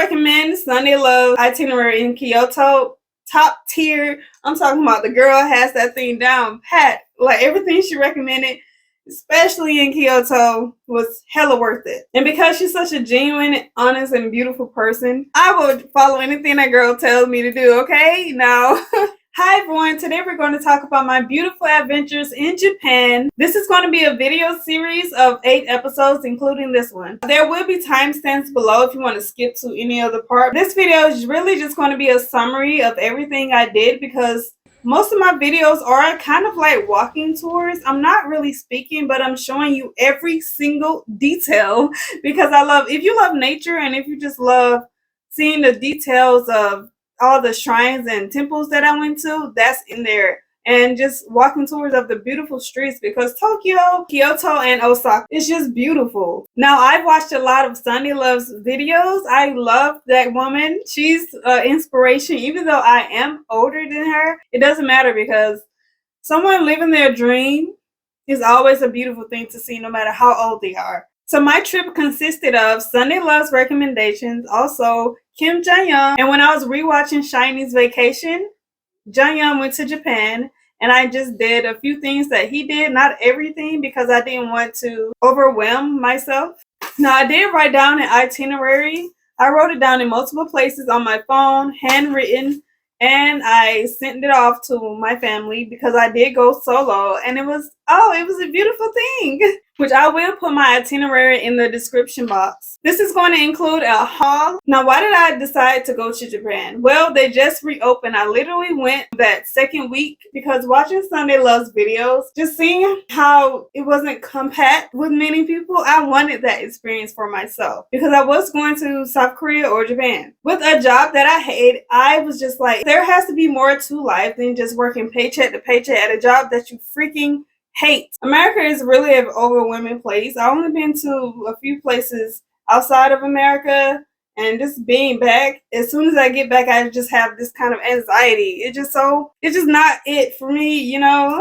recommend Sunday Love's itinerary in Kyoto. Top tier. I'm talking about the girl has that thing down pat. Like everything she recommended, especially in Kyoto, was hella worth it. And because she's such a genuine, honest, and beautiful person, I would follow anything that girl tells me to do, okay? Now, hi everyone, today we're going to talk about my beautiful adventures in Japan. This is going to be a video series of 8 episodes, including this one. There will be timestamps below if you want to skip to any other part. This video is really just going to be a summary of everything I did because most of my videos are kind of like walking tours. I'm not really speaking, but I'm showing you every single detail because if you love nature and if you just love seeing the details of all the shrines and temples that I went to, that's in there. And just walking tours of the beautiful streets because Tokyo, Kyoto, and Osaka is just beautiful. Now, I've watched a lot of Sunday Love's videos. I love that woman. She's inspiration. Even though I am older than her, it doesn't matter because someone living their dream is always a beautiful thing to see no matter how old they are. So my trip consisted of Sunday Love's recommendations, also Kim JongHyun, and when I was rewatching Shiny's Vacation, JongHyun went to Japan, and I just did a few things that he did, not everything because I didn't want to overwhelm myself. Now, I did write down an itinerary. I wrote it down in multiple places on my phone, handwritten, and I sent it off to my family because I did go solo, and it was a beautiful thing, which I will put my itinerary in the description box. This is going to include a haul. Now, why did I decide to go to Japan? Well, they just reopened. I literally went that second week because watching Sunday Love's videos, just seeing how it wasn't compact with many people, I wanted that experience for myself because I was going to South Korea or Japan. With a job that I hate, I was just like, there has to be more to life than just working paycheck to paycheck at a job that you freaking hate. America is really an overwhelming place. I've only been to a few places outside of America, and just being back, as soon as I get back, I just have this kind of anxiety. It's just not it for me, you know?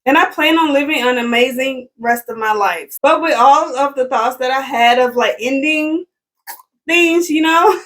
And I plan on living an amazing rest of my life. But with all of the thoughts that I had of like ending things, you know,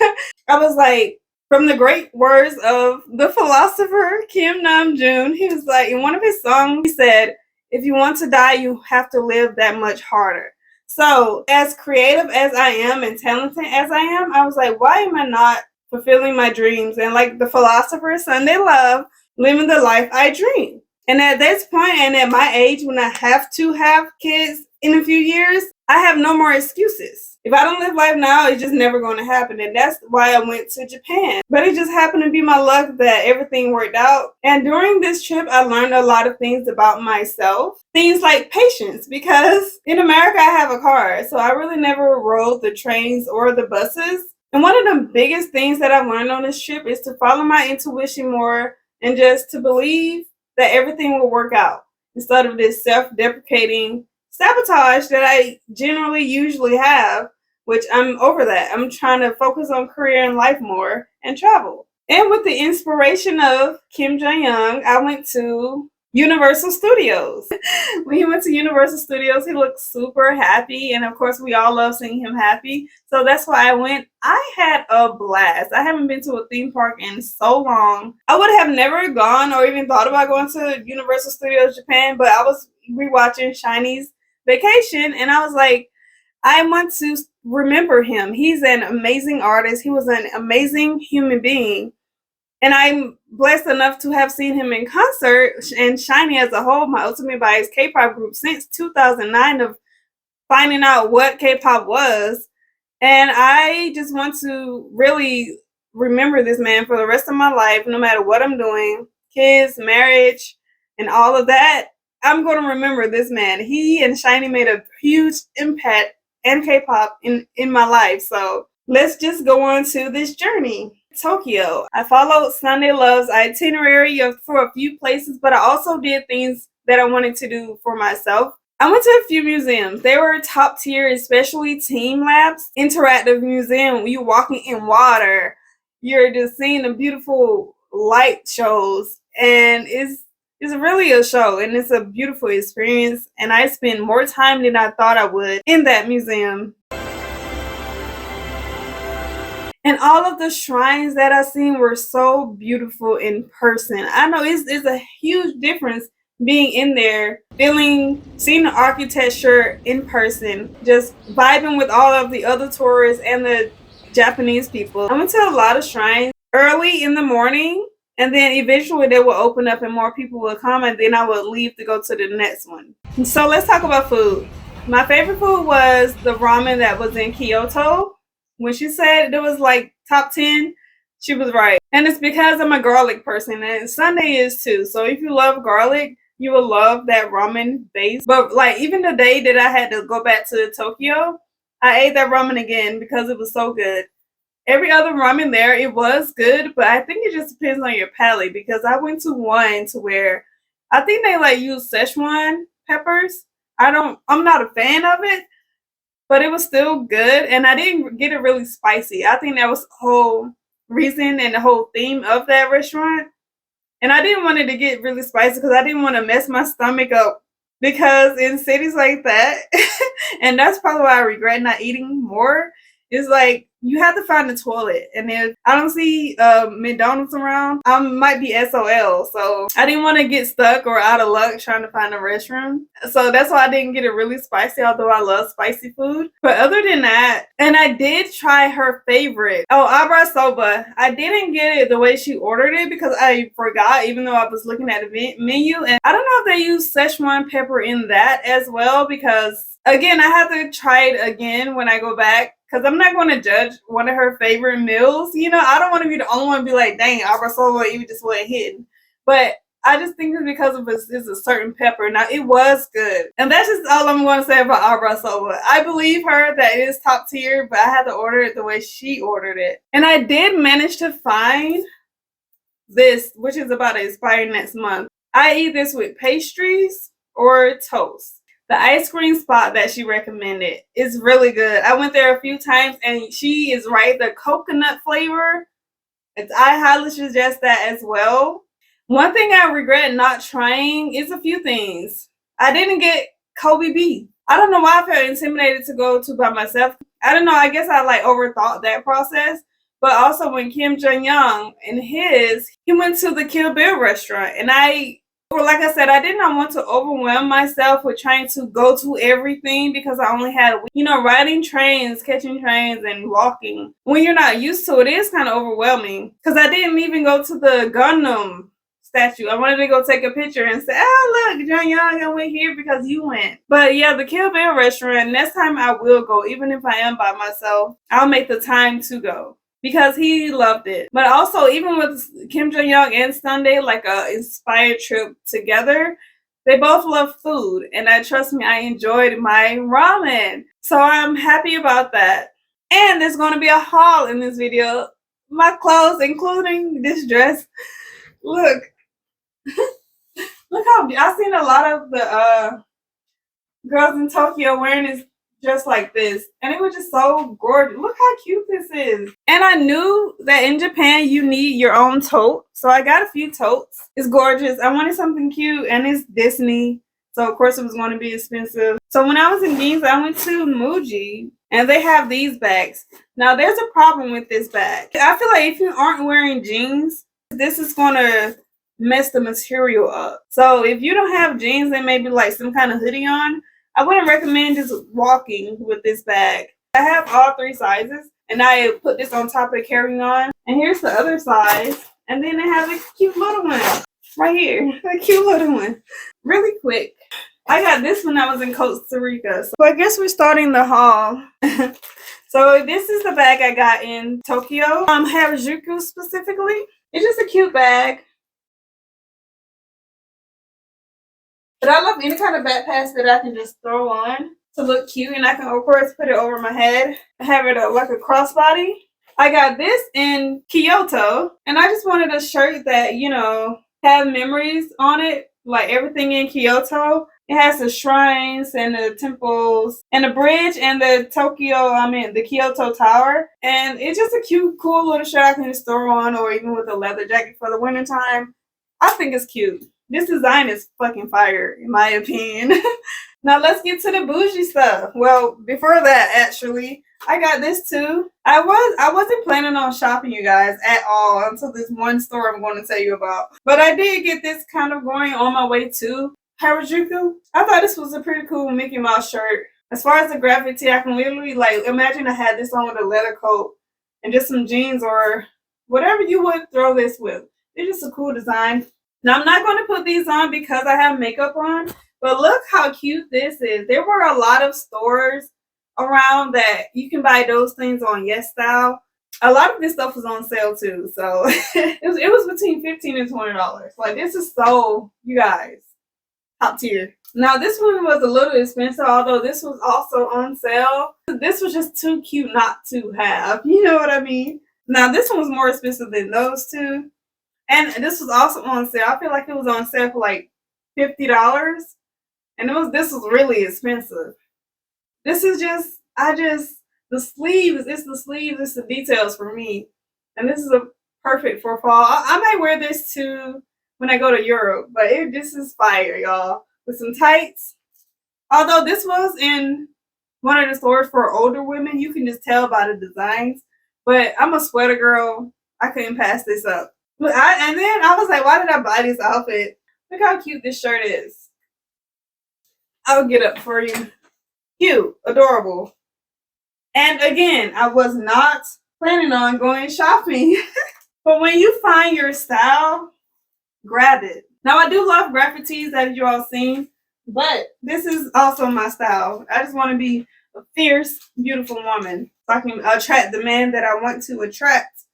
I was like, from the great words of the philosopher Kim Namjoon, he was like, in one of his songs, he said, if you want to die, you have to live that much harder. So as creative as I am and talented as I am, I was like, why am I not fulfilling my dreams? And like the philosopher Sunday Love, living the life I dream. And at this point and at my age, when I have to have kids in a few years, I have no more excuses. If I don't live life now, it's just never going to happen. And that's why I went to Japan. But it just happened to be my luck that everything worked out. And during this trip, I learned a lot of things about myself. Things like patience, because in America, I have a car. So I really never rode the trains or the buses. And one of the biggest things that I've learned on this trip is to follow my intuition more and just to believe that everything will work out instead of this self-deprecating sabotage that I generally usually have, which I'm over that. I'm trying to focus on career and life more and travel. And with the inspiration of Kim JongHyun, I went to Universal Studios. When he went to Universal Studios, he looked super happy. And of course, we all love seeing him happy. So that's why I went. I had a blast. I haven't been to a theme park in so long. I would have never gone or even thought about going to Universal Studios Japan, but I was rewatching Shiny's Vacation and I was like, I want to remember him. He's an amazing artist. He was an amazing human being. And I'm blessed enough to have seen him in concert and Shiny as a whole, my ultimate bias K-pop group since 2009 of finding out what K-pop was. And I just want to really remember this man for the rest of my life, no matter what I'm doing, kids, marriage, and all of that. I'm going to remember this man. He and Shiny made a huge impact and K-pop in my life. So let's just go on to this journey. Tokyo. I followed Sunday Love's itinerary for a few places, but I also did things that I wanted to do for myself. I went to a few museums. They were top tier, especially TeamLabs interactive museum. You're walking in water. You're just seeing the beautiful light shows, and it's really a show, and it's a beautiful experience, and I spent more time than I thought I would in that museum. And all of the shrines that I seen were so beautiful in person. I know it's a huge difference being in there, seeing the architecture in person, just vibing with all of the other tourists and the Japanese people. I went to a lot of shrines early in the morning, and then eventually they will open up and more people will come, and then I would leave to go to the next one. So let's talk about food. My favorite food was the ramen that was in Kyoto. When she said it was like top 10, she was right. And it's because I'm a garlic person, and Sundai is too. So if you love garlic, you will love that ramen base. But like even the day that I had to go back to Tokyo, I ate that ramen again because it was so good. Every other ramen there, it was good, but I think it just depends on your palate because I went to one to where I think they like use Szechuan peppers. I'm not a fan of it, but it was still good, and I didn't get it really spicy. I think that was the whole reason and the whole theme of that restaurant. And I didn't want it to get really spicy because I didn't want to mess my stomach up. Because in cities like that, and that's probably why I regret not eating more, is like you have to find the toilet. And if I don't see McDonald's around, I might be SOL. So I didn't want to get stuck or out of luck trying to find a restroom. So that's why I didn't get it really spicy, although I love spicy food. But other than that, and I did try her favorite. Oh, abra soba. I didn't get it the way she ordered it because I forgot, even though I was looking at the menu. And I don't know if they use Szechuan pepper in that as well, because again, I have to try it again when I go back. Because I'm not going to judge one of her favorite meals. You know, I don't want to be the only one to be like, dang, abrasola, you just wasn't hitting. But I just think it's because of it's a certain pepper. Now, it was good. And that's just all I'm going to say about abrasola. I believe her that it is top tier, but I had to order it the way she ordered it. And I did manage to find this, which is about to expire next month. I eat this with pastries or toast. The ice cream spot that she recommended is really good. I went there a few times and she is right. The coconut flavor, I highly suggest that as well. One thing I regret not trying is a few things. I didn't get Kobe beef. I don't know why I felt intimidated to go to by myself. I don't know. I guess I like overthought that process. But also when Kim JongHyun and he went to the Kill Bill restaurant, and like I said, I did not want to overwhelm myself with trying to go to everything because I only had, riding trains, catching trains, and walking. When you're not used to it, it is kind of overwhelming. Because I didn't even go to the Gundam statue. I wanted to go take a picture and say, oh, look, JongHyun, I went here because you went. But yeah, the Kill Bill restaurant, next time I will go, even if I am by myself, I'll make the time to go. Because he loved it. But also, even with Kim JongHyun and Sundai, like a inspired trip together, they both love food. And trust me, I enjoyed my ramen. So I'm happy about that. And there's going to be a haul in this video. My clothes, including this dress. Look. Look how I've seen a lot of the girls in Tokyo wearing this just like this, and it was just so gorgeous. Look how cute this is. And I knew that in Japan you need your own tote, so I got a few totes. It's gorgeous. I wanted something cute, and it's Disney, so of course it was going to be expensive. So when I was in Ginza, I went to Muji, and they have these bags. Now there's a problem with this bag. I feel like if you aren't wearing jeans, this is going to mess the material up. So if you don't have jeans and maybe like some kind of hoodie on, I wouldn't recommend just walking with this bag. I have all 3 sizes, and I put this on top of carrying on. And here's the other size. And then they have a cute little one right here. A cute little one. Really quick. I got this when I was in Costa Rica. So I guess we're starting the haul. So this is the bag I got in Tokyo. Harajuku specifically. It's just a cute bag. But I love any kind of backpacks that I can just throw on to look cute. And I can, of course, put it over my head. Have it like a crossbody. I got this in Kyoto. And I just wanted a shirt that, have memories on it. Like everything in Kyoto. It has the shrines and the temples and the bridge and the the Kyoto Tower. And it's just a cute, cool little shirt I can just throw on, or even with a leather jacket for the wintertime. I think it's cute. This design is fucking fire, in my opinion. Now let's get to the bougie stuff. Well, before that, actually, I got this too. I wasn't planning on shopping, you guys, at all until this one store I'm going to tell you about. But I did get this kind of going on my way to Harajuku. I thought this was a pretty cool Mickey Mouse shirt. As far as the graffiti, I can literally like imagine I had this on with a leather coat and just some jeans or whatever you would throw this with. It's just a cool design. Now I'm not going to put these on because I have makeup on, but look how cute this is. There were a lot of stores around that you can buy those things on Yes Style. A lot of this stuff was on sale too, so it was between $15 and $20. Like this is so, you guys, top tier. Now this one was a little expensive, although this was also on sale. This was just too cute not to have. You know what I mean? Now this one was more expensive than those two. And this was also on sale. I feel like it was on sale for like $50. And this was really expensive. This is just the sleeves, it's the details for me. And this is a perfect for fall. I might wear this too when I go to Europe, but this is fire, y'all. With some tights. Although this was in one of the stores for older women, you can just tell by the designs. But I'm a sweater girl. I couldn't pass this up. And then I was like, why did I buy this outfit? Look how cute this shirt is. I'll get up for you. Cute, adorable. And again, I was not planning on going shopping. But when you find your style, grab it. Now I do love graffitis, as you all seen, but this is also my style. I just want to be a fierce, beautiful woman so I can attract the man that I want to attract.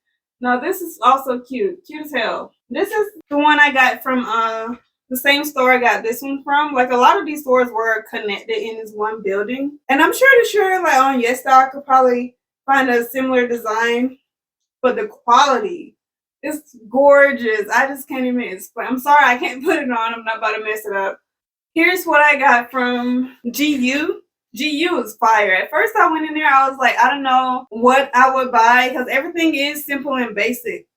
Now this is also cute as hell. This is the one I got from the same store I got this one from. Like a lot of these stores were connected in this one building, and I'm sure like on Yes Style I could probably find a similar design, but the quality. It's gorgeous. I just can't even explain. I'm sorry I can't put it on. I'm not about to mess it up. Here's what I got from GU. GU is fire. At first I went in there, I was like, I don't know what I would buy because everything is simple and basic.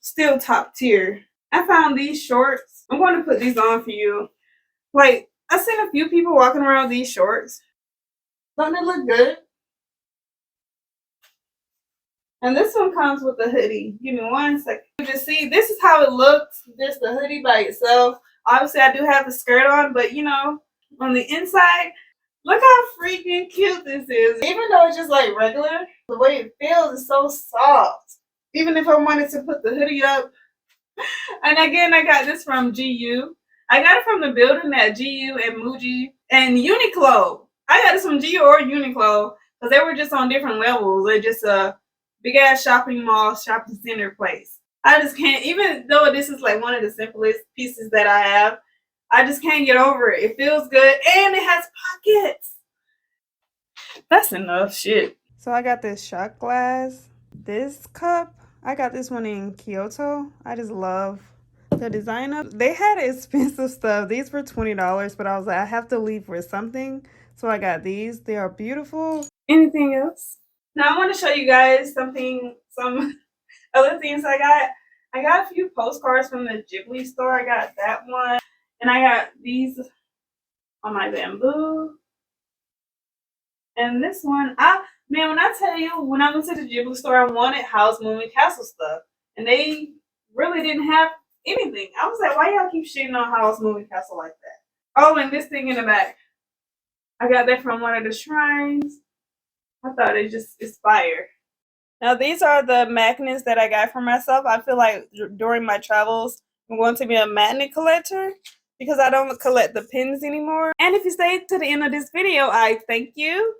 Still top tier. I found these shorts. I'm going to put these on for you. Like, I've seen a few people walking around with these shorts. Don't they look good? And this one comes with a hoodie. Give me 1 second. You just see, this is how it looks. Just the hoodie by itself. Obviously, I do have the skirt on, but you know, on the inside, look how freaking cute this is. Even though it's just like regular, the way it feels is so soft. Even if I wanted to put the hoodie up. And again, I got this from GU. I got it from the building at GU and Muji and Uniqlo. I got it from GU or Uniqlo because they were just on different levels. They're just big ass shopping mall, shopping center place. I just can't, even though this is like one of the simplest pieces that I have, I just can't get over it. It feels good and it has pockets. That's enough shit. So I got this shot glass, this cup. I got this one in Kyoto. I just love the design of it. They had expensive stuff. These were $20, but I was like, I have to leave with something. So I got these. They are beautiful. Anything else? Now I want to show you guys some other things I got. I got a few postcards from the Ghibli store. I got that one. And I got these on my bamboo. And this one, man, when I tell you, when I went to the Ghibli store, I wanted House Moving Castle stuff. And they really didn't have anything. I was like, why y'all keep shitting on House Moving Castle like that? Oh, and this thing in the back. I got that from one of the shrines. I thought it just inspired. Now these are the magnets that I got for myself. I feel like during my travels, I'm going to be a magnet collector because I don't collect the pins anymore. And if you stayed to the end of this video, I thank you.